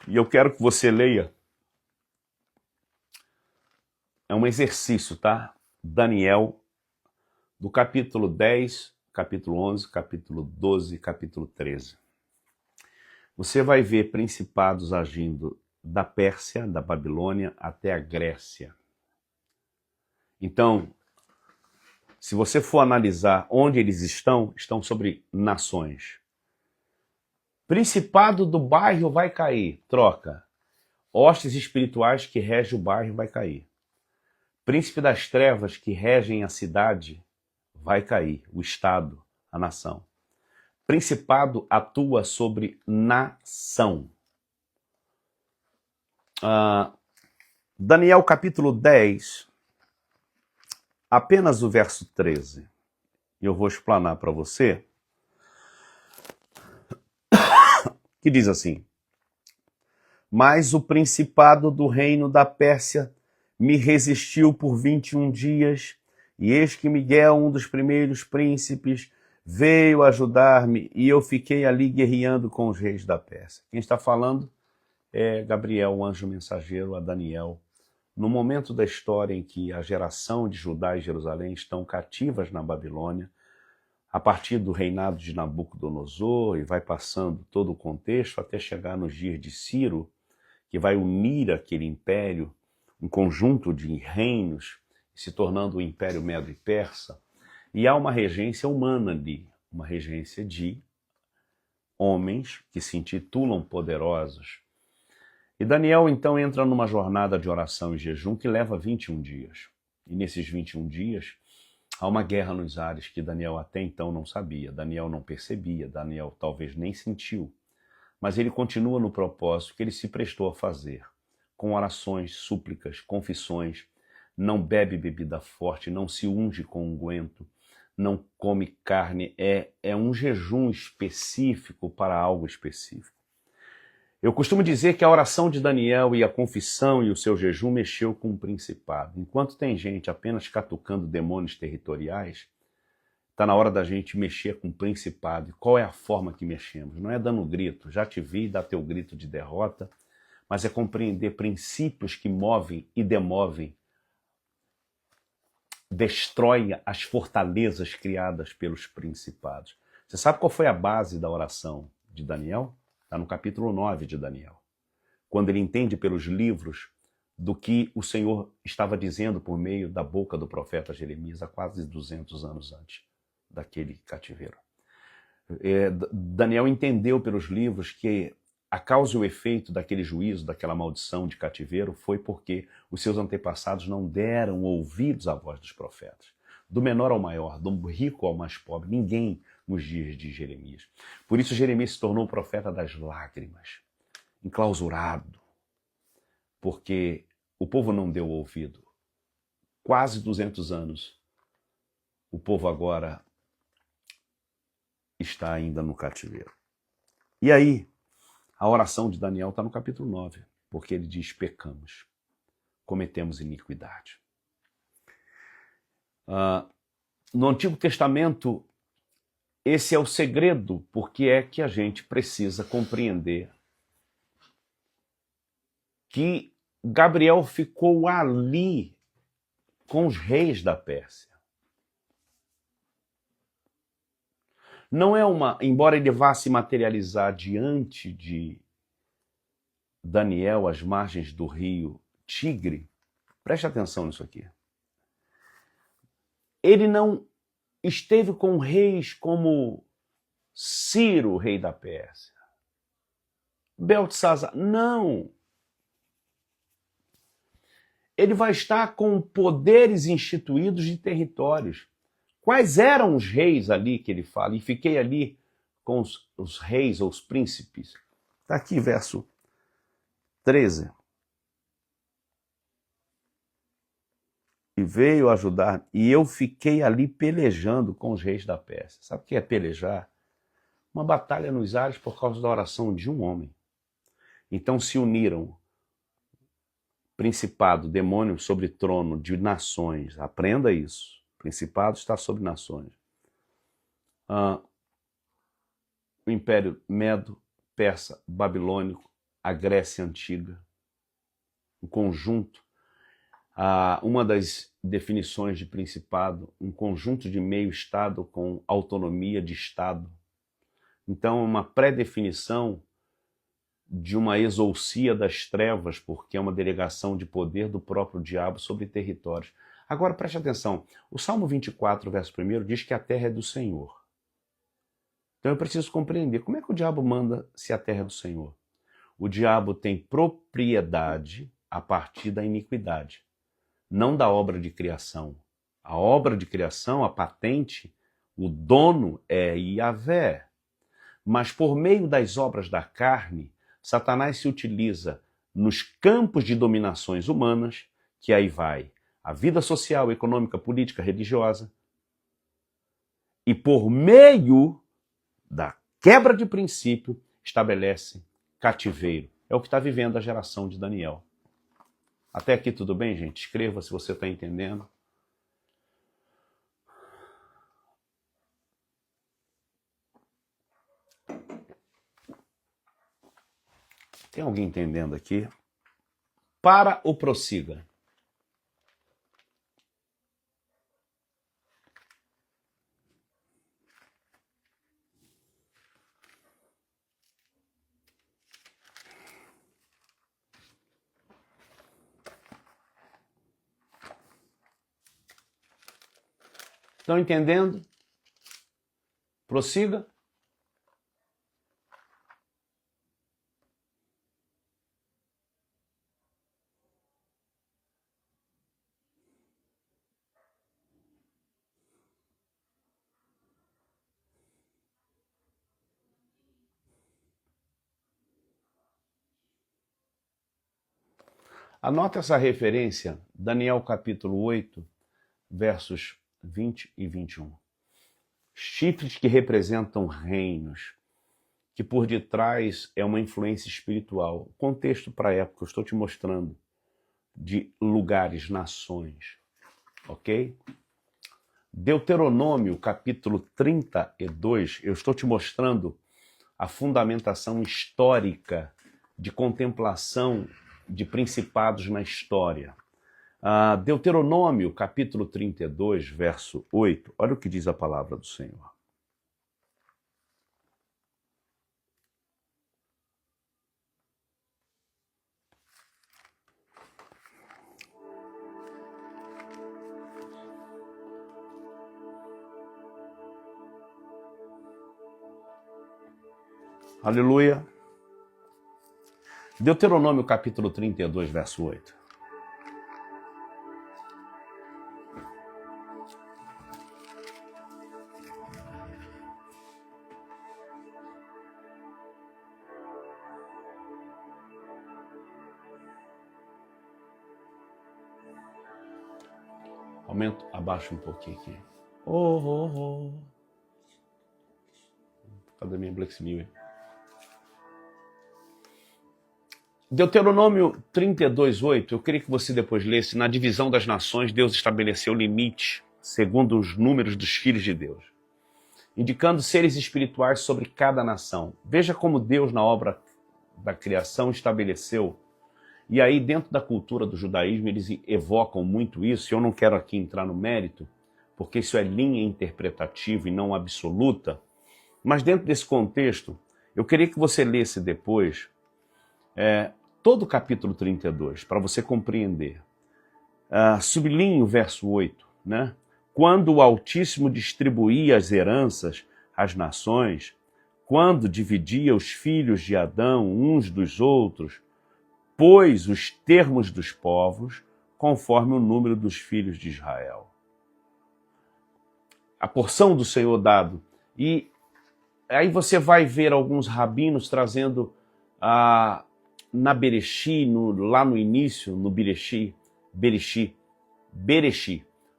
E eu quero que você leia. É um exercício, tá? Daniel, do capítulo 10, capítulo 11, capítulo 12, capítulo 13. Você vai ver principados agindo da Pérsia, da Babilônia, até a Grécia. Então, se você for analisar onde eles estão sobre nações. Principado do bairro vai cair, troca. hostes espirituais que regem o bairro vai cair. Príncipe das trevas que regem a cidade vai cair, o Estado, a nação. Principado atua sobre nação. Daniel capítulo 10, apenas o verso 13. Eu vou explanar para você. Que diz assim: mas o principado do reino da Pérsia me resistiu por 21 dias, e eis que Miguel, um dos primeiros príncipes, veio ajudar-me, e eu fiquei ali guerreando com os reis da Pérsia. Quem está falando é Gabriel, o anjo mensageiro, a Daniel, no momento da história em que a geração de Judá e Jerusalém estão cativas na Babilônia, a partir do reinado de Nabucodonosor, e vai passando todo o contexto até chegar nos dias de Ciro, que vai unir aquele império, um conjunto de reinos, se tornando o Império Medo e Persa, e há uma regência humana ali, uma regência de homens que se intitulam poderosos. E Daniel então entra numa jornada de oração e jejum que leva 21 dias. E nesses 21 dias há uma guerra nos ares que Daniel até então não sabia, Daniel não percebia, Daniel talvez nem sentiu. Mas ele continua no propósito que ele se prestou a fazer, com orações, súplicas, confissões, não bebe bebida forte, não se unge com unguento, não come carne, é um jejum específico para algo específico. Eu costumo dizer que a oração de Daniel e a confissão e o seu jejum mexeu com o principado. Enquanto tem gente apenas catucando demônios territoriais, está na hora da gente mexer com o principado. E qual é a forma que mexemos? Não é dando grito, já te vi, dá teu grito de derrota, mas é compreender princípios que movem e demovem, destroem as fortalezas criadas pelos principados. Você sabe qual foi a base da oração de Daniel? Está no capítulo 9 de Daniel. Quando ele entende pelos livros do que o Senhor estava dizendo por meio da boca do profeta Jeremias há quase 200 anos antes daquele cativeiro. Daniel entendeu pelos livros que a causa e o efeito daquele juízo, daquela maldição de cativeiro, foi porque os seus antepassados não deram ouvidos à voz dos profetas. Do menor ao maior, do rico ao mais pobre, ninguém nos dias de Jeremias. Por isso Jeremias se tornou o profeta das lágrimas, enclausurado, porque o povo não deu ouvido. Quase 200 anos, o povo agora está ainda no cativeiro. E aí, a oração de Daniel está no capítulo 9, porque ele diz: pecamos, cometemos iniquidade. No Antigo Testamento, esse é o segredo, porque é que a gente precisa compreender que Gabriel ficou ali com os reis da Pérsia. Não é embora ele vá se materializar diante de Daniel às margens do rio Tigre, preste atenção nisso aqui. Ele não esteve com reis como Ciro, rei da Pérsia, Beltesazar, não. Ele vai estar com poderes instituídos de territórios. Quais eram os reis ali que ele fala? E fiquei ali com os reis ou os príncipes. Está aqui, verso 13. E veio ajudar, e eu fiquei ali pelejando com os reis da Pérsia. Sabe o que é pelejar? Uma batalha nos ares por causa da oração de um homem. Então se uniram principado, demônio sobre trono de nações. Aprenda isso. Principado está sobre nações. O Império Medo, Persa, Babilônico, a Grécia Antiga, um conjunto. Uma das definições de principado, um conjunto de meio-estado com autonomia de estado. Então, uma pré-definição de uma exousia das trevas, porque é uma delegação de poder do próprio diabo sobre territórios. Agora, preste atenção, o Salmo 24, verso 1, diz que a terra é do Senhor. Então eu preciso compreender, como é que o diabo manda se a terra é do Senhor? O diabo tem propriedade a partir da iniquidade, não da obra de criação. A obra de criação, a patente, o dono é Yahvé. Mas por meio das obras da carne, Satanás se utiliza nos campos de dominações humanas, que aí vai a vida social, econômica, política, religiosa, e por meio da quebra de princípio, estabelece cativeiro. É o que está vivendo a geração de Daniel. Até aqui tudo bem, gente? Escreva se você está entendendo. Tem alguém entendendo aqui? Para ou prossiga? Estão entendendo? Prossiga. Anota essa referência, Daniel capítulo 8, versos 20 e 21. Chifres que representam reinos, que por detrás é uma influência espiritual. Contexto para a época, eu estou te mostrando, de lugares, nações, ok? Deuteronômio, capítulo 32, eu estou te mostrando a fundamentação histórica de contemplação de principados na história. Deuteronômio, capítulo 32, verso 8, olha o que diz a palavra do Senhor. Aleluia. Deuteronômio capítulo 32, verso 8. Aumento, abaixa um pouquinho aqui. Cadê minha Black Mil? Deuteronômio 32, 8, eu queria que você depois lesse. Na divisão das nações, Deus estabeleceu limite, segundo os números dos filhos de Deus, indicando seres espirituais sobre cada nação. Veja como Deus, na obra da criação, estabeleceu. E aí, dentro da cultura do judaísmo, eles evocam muito isso, e eu não quero aqui entrar no mérito, porque isso é linha interpretativa e não absoluta, mas dentro desse contexto, eu queria que você lesse depois todo o capítulo 32, para você compreender. Sublinhe o verso 8, né? Quando o Altíssimo distribuía as heranças às nações, quando dividia os filhos de Adão uns dos outros, pôs os termos dos povos conforme o número dos filhos de Israel. A porção do Senhor dado. E aí você vai ver alguns rabinos trazendo na Bereshi, lá no início, no Bereshi,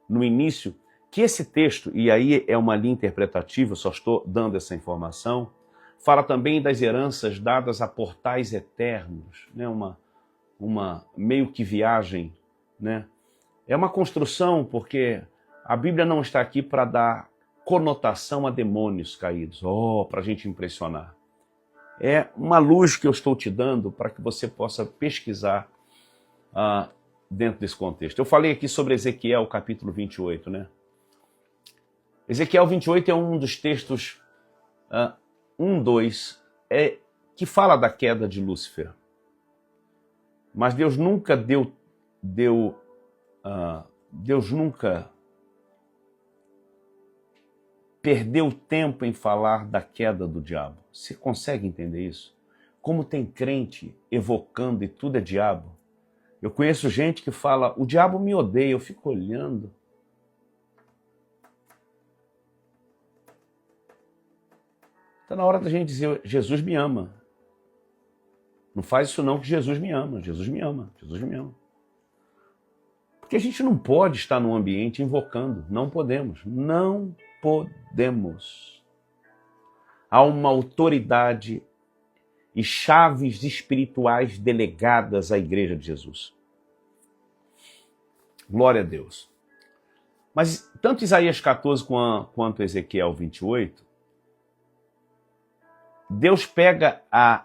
no início, que esse texto, e aí é uma linha interpretativa, só estou dando essa informação, fala também das heranças dadas a portais eternos, né? Uma meio que viagem, né? É uma construção, porque a Bíblia não está aqui para dar conotação a demônios caídos, para a gente impressionar. É uma luz que eu estou te dando para que você possa pesquisar dentro desse contexto. Eu falei aqui sobre Ezequiel, capítulo 28, né? Ezequiel 28 é um dos textos, 2, que fala da queda de Lúcifer. Mas Deus nunca Deus nunca perdeu tempo em falar da queda do diabo. Você consegue entender isso? como tem crente evocando e tudo é diabo. Eu conheço gente que fala, o diabo me odeia, eu fico olhando. Está na hora da gente dizer, Jesus me ama. Não faz isso não que Jesus me ama, Jesus me ama, Jesus me ama. Porque a gente não pode estar num ambiente invocando, não podemos, não podemos. Há uma autoridade e chaves espirituais delegadas à Igreja de Jesus. Glória a Deus. Mas tanto Isaías 14 quanto Ezequiel 28, Deus pega a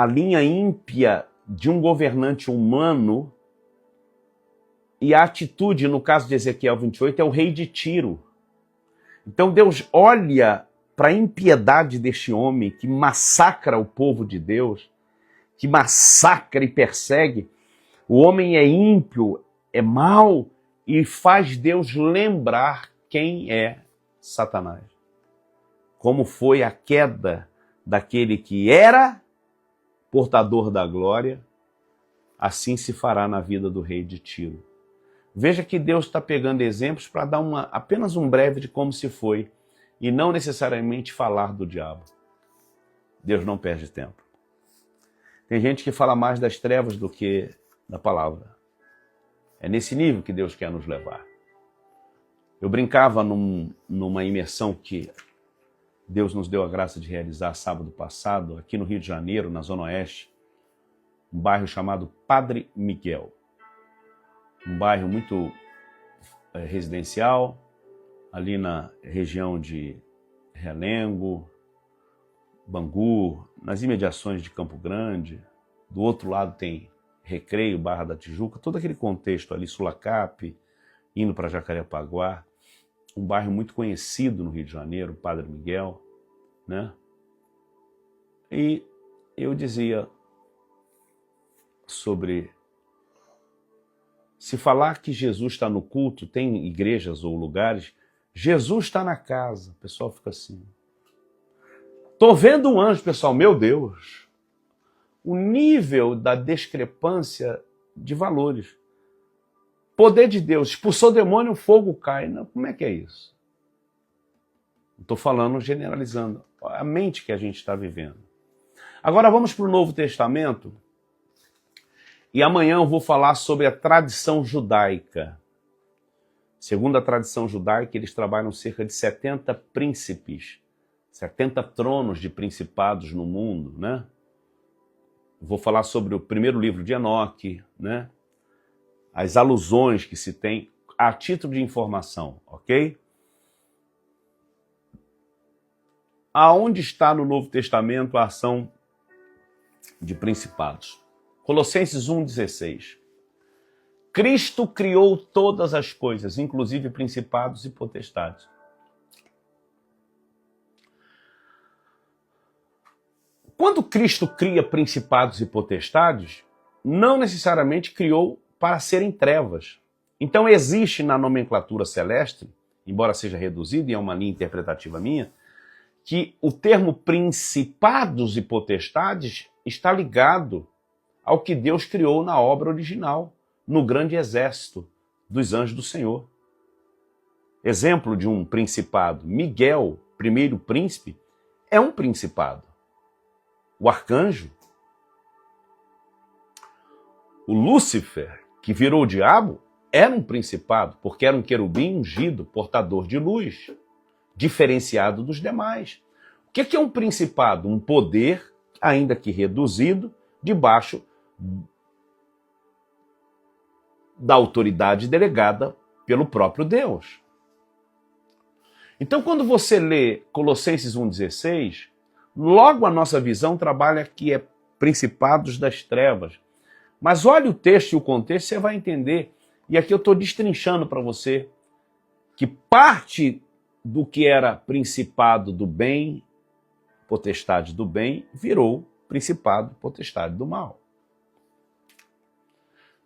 linha ímpia de um governante humano e a atitude, no caso de Ezequiel 28, é o rei de Tiro. Então Deus olha para a impiedade deste homem que massacra o povo de Deus, que massacra e persegue. O homem é ímpio, é mau e faz Deus lembrar quem é Satanás. Como foi a queda daquele que era portador da glória, assim se fará na vida do rei de Tiro. Veja que Deus está pegando exemplos para dar apenas um breve de como se foi, e não necessariamente falar do diabo. Deus não perde tempo. Tem gente que fala mais das trevas do que da palavra. É nesse nível que Deus quer nos levar. Eu brincava numa imersão que Deus nos deu a graça de realizar sábado passado, aqui no Rio de Janeiro, na Zona Oeste, um bairro chamado Padre Miguel. Um bairro muito residencial, ali na região de Realengo, Bangu, nas imediações de Campo Grande. Do outro lado tem Recreio, Barra da Tijuca, todo aquele contexto ali, Sulacap, indo para Jacarepaguá. Um bairro muito conhecido no Rio de Janeiro, Padre Miguel, né? E eu dizia sobre... Se falar que Jesus está no culto, tem igrejas ou lugares, Jesus está na casa, o pessoal fica assim. Estou vendo um anjo, pessoal, meu Deus. O nível da discrepância de valores. Poder de Deus, expulsou o demônio, o fogo cai. Não, como é que é isso? Estou falando, generalizando. A mente que a gente está vivendo. Agora vamos para o Novo Testamento. E amanhã eu vou falar sobre a tradição judaica. Segundo a tradição judaica, eles trabalham cerca de 70 príncipes, 70 tronos de principados no mundo, né? Vou falar sobre o primeiro livro de Enoque, né? As alusões que se tem a título de informação, ok? Aonde está no Novo Testamento a ação de principados? Colossenses 1,16. Cristo criou todas as coisas, inclusive principados e potestades. Quando Cristo cria principados e potestades, não necessariamente criou para serem trevas. Então existe na nomenclatura celeste, embora seja reduzido e é uma linha interpretativa minha, que o termo principados e potestades está ligado ao que Deus criou na obra original, no grande exército dos anjos do Senhor. Exemplo de um principado, Miguel, primeiro príncipe, é um principado. O arcanjo, o Lúcifer, que virou o diabo, era um principado, porque era um querubim ungido, portador de luz, diferenciado dos demais. O que é um principado? Um poder, ainda que reduzido, debaixo da autoridade delegada pelo próprio Deus. Então, quando você lê Colossenses 1,16, logo a nossa visão trabalha que é principados das trevas. Mas olha o texto e o contexto, você vai entender. E aqui eu estou destrinchando para você que parte do que era principado do bem, potestade do bem, virou principado, potestade do mal.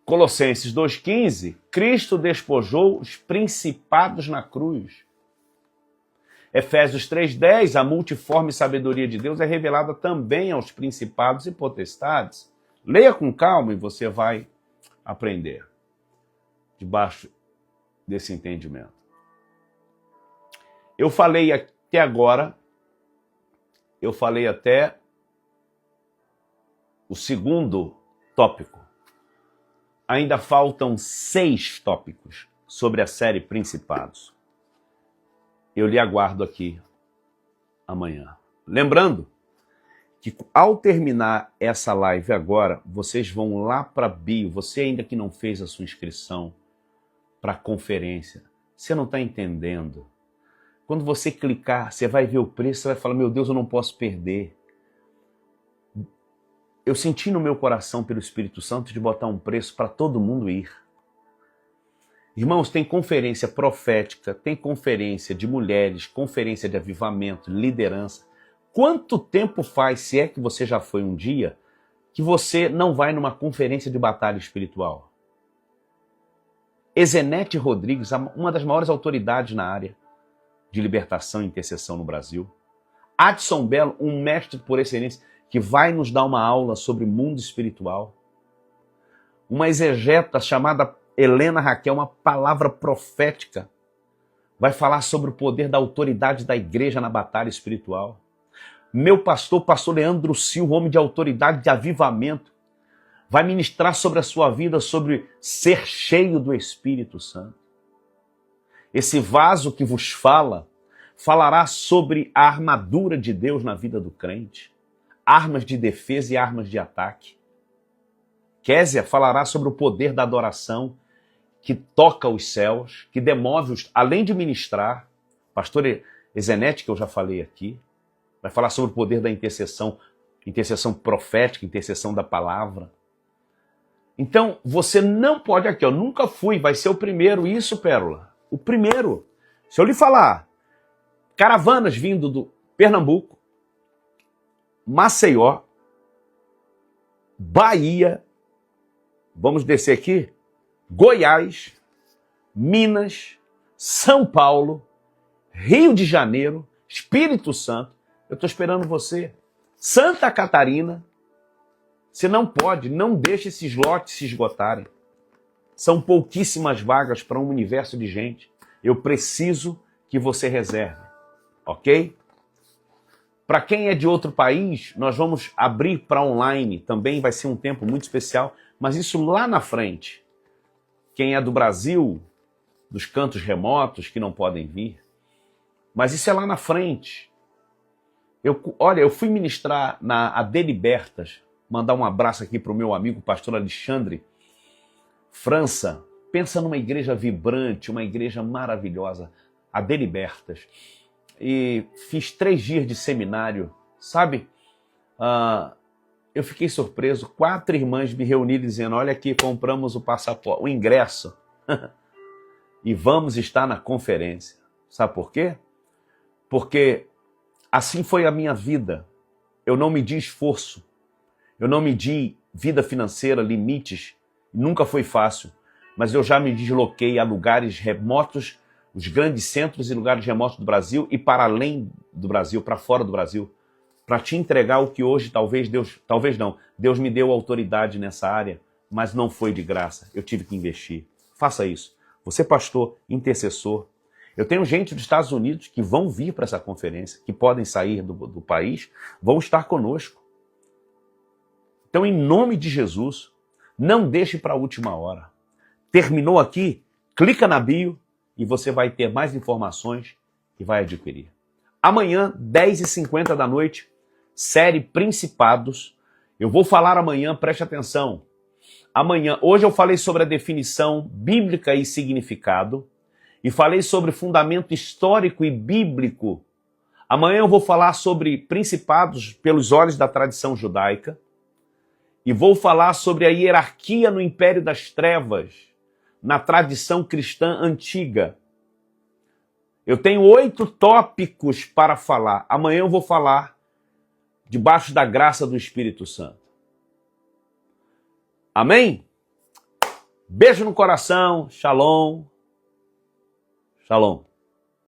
Colossenses 2,15, Cristo despojou os principados na cruz. Efésios 3:10, a multiforme sabedoria de Deus é revelada também aos principados e potestades. Leia com calma e você vai aprender debaixo desse entendimento. Eu falei até agora, até o segundo tópico. Ainda faltam 6 tópicos sobre a série Principados. Eu lhe aguardo aqui amanhã. Lembrando que ao terminar essa live agora, vocês vão lá para a bio. Você ainda que não fez a sua inscrição para a conferência, você não está entendendo. Quando você clicar, você vai ver o preço, você vai falar, meu Deus, eu não posso perder. Eu senti no meu coração pelo Espírito Santo de botar um preço para todo mundo ir. Irmãos, tem conferência profética, tem conferência de mulheres, conferência de avivamento, liderança. Quanto tempo faz, se é que você já foi um dia, que você não vai numa conferência de batalha espiritual? Ezenete Rodrigues, uma das maiores autoridades na área de libertação e intercessão no Brasil. Adson Belo, um mestre por excelência, que vai nos dar uma aula sobre mundo espiritual. Uma exegeta chamada Helena Raquel, uma palavra profética, vai falar sobre o poder da autoridade da igreja na batalha espiritual. Meu pastor Leandro Silva, homem de autoridade de avivamento, vai ministrar sobre a sua vida, sobre ser cheio do Espírito Santo. Esse vaso que vos falará sobre a armadura de Deus na vida do crente, armas de defesa e armas de ataque. Késia falará sobre o poder da adoração que toca os céus, que demove os... Além de ministrar, pastor Ezenete, que eu já falei aqui, vai falar sobre o poder da intercessão profética, intercessão da palavra. Então, você não pode aqui, eu nunca fui, vai ser o primeiro, isso, Pérola, o primeiro. Se eu lhe falar, caravanas vindo do Pernambuco, Maceió, Bahia, vamos descer aqui, Goiás, Minas, São Paulo, Rio de Janeiro, Espírito Santo, eu estou esperando você. Santa Catarina, você não pode, não deixe esses lotes se esgotarem. São pouquíssimas vagas para um universo de gente. Eu preciso que você reserve, ok? Para quem é de outro país, nós vamos abrir para online, também vai ser um tempo muito especial, mas isso lá na frente. Quem é do Brasil, dos cantos remotos que não podem vir, mas isso é lá na frente. Eu fui ministrar na Adelibertas, mandar um abraço aqui para o meu amigo pastor Alexandre França. Pensa numa igreja vibrante, uma igreja maravilhosa, Adelibertas. E fiz 3 dias de seminário, sabe? Eu fiquei surpreso, 4 irmãs me reuniram dizendo, olha aqui, compramos o passaporte, o ingresso, e vamos estar na conferência. Sabe por quê? Porque assim foi a minha vida. Eu não medi esforço, eu não medi vida financeira, limites, nunca foi fácil, mas eu já me desloquei a lugares remotos, os grandes centros e lugares remotos do Brasil e para além do Brasil, para fora do Brasil, para te entregar o que hoje Deus me deu autoridade nessa área, mas não foi de graça, eu tive que investir. Faça isso. Você pastor, intercessor, eu tenho gente dos Estados Unidos que vão vir para essa conferência, que podem sair do país, vão estar conosco. Então, em nome de Jesus, não deixe para a última hora. Terminou aqui? Clica na bio e você vai ter mais informações e vai adquirir. Amanhã, 10h50 da noite, série Principados. Eu vou falar amanhã, preste atenção. Hoje eu falei sobre a definição bíblica e significado e falei sobre fundamento histórico e bíblico. Amanhã eu vou falar sobre principados pelos olhos da tradição judaica e vou falar sobre a hierarquia no Império das Trevas, na tradição cristã antiga. Eu tenho 8 tópicos para falar. Amanhã eu vou falar debaixo da graça do Espírito Santo. Amém? Beijo no coração. Shalom. Shalom.